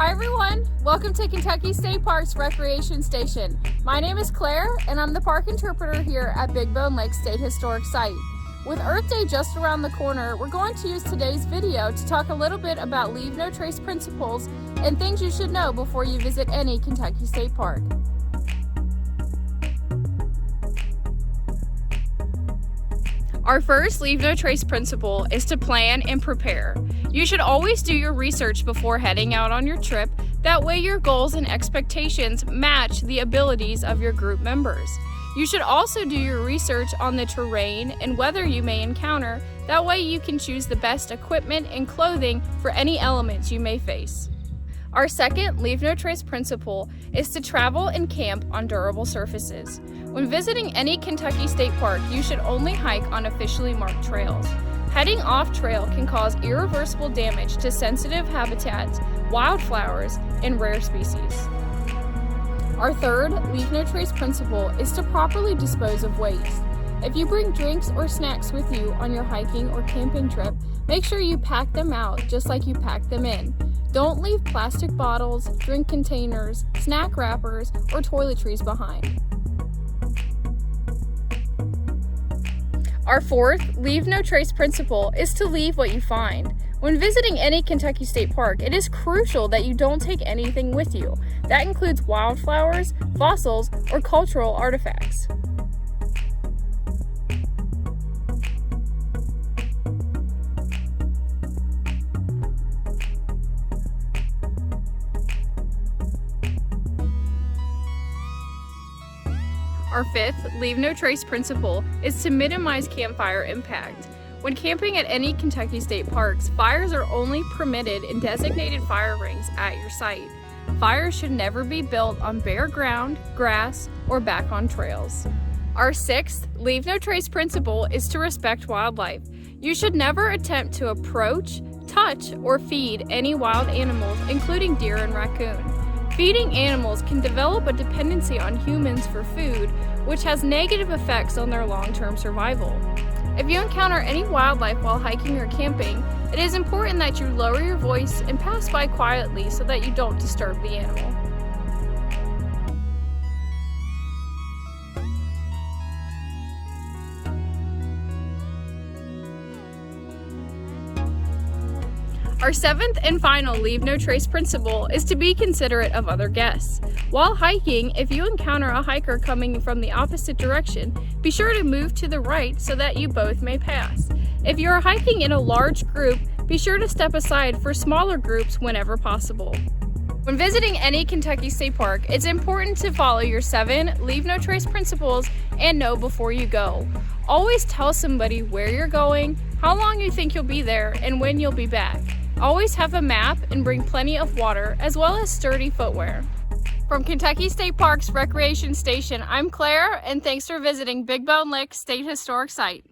Hi everyone, welcome to Kentucky State Parks Recreation Station. My name is Claire and I'm the park interpreter here at Big Bone Lake State Historic Site. With Earth Day just around the corner, we're going to use today's video to talk a little bit about Leave No Trace principles and things you should know before you visit any Kentucky State Park. Our first Leave No Trace principle is to plan and prepare. You should always do your research before heading out on your trip. That way your goals and expectations match the abilities of your group members. You should also do your research on the terrain and weather you may encounter. That way you can choose the best equipment and clothing for any elements you may face. Our second Leave No Trace principle is to travel and camp on durable surfaces. When visiting any Kentucky State Park, you should only hike on officially marked trails. Heading off trail can cause irreversible damage to sensitive habitats, wildflowers, and rare species. Our third Leave No Trace principle is to properly dispose of waste. If you bring drinks or snacks with you on your hiking or camping trip, make sure you pack them out just like you packed them in. Don't leave plastic bottles, drink containers, snack wrappers, or toiletries behind. Our fourth Leave No Trace principle is to leave what you find. When visiting any Kentucky State Park, it is crucial that you don't take anything with you. That includes wildflowers, fossils, or cultural artifacts. Our fifth Leave No Trace principle is to minimize campfire impact. When camping at any Kentucky State Parks, fires are only permitted in designated fire rings at your site. Fires should never be built on bare ground, grass, or back on trails. Our sixth Leave No Trace principle is to respect wildlife. You should never attempt to approach, touch, or feed any wild animals, including deer and raccoon. Feeding animals can develop a dependency on humans for food, which has negative effects on their long-term survival. If you encounter any wildlife while hiking or camping, it is important that you lower your voice and pass by quietly so that you don't disturb the animal. Our seventh and final Leave No Trace principle is to be considerate of other guests. While hiking, if you encounter a hiker coming from the opposite direction, be sure to move to the right so that you both may pass. If you are hiking in a large group, be sure to step aside for smaller groups whenever possible. When visiting any Kentucky State Park, it's important to follow your 7 Leave No Trace principles and know before you go. Always tell somebody where you're going, how long you think you'll be there, and when you'll be back. Always have a map and bring plenty of water as well as sturdy footwear. From Kentucky State Parks Recreation Station, I'm Claire, and thanks for visiting Big Bone Lake State Historic Site.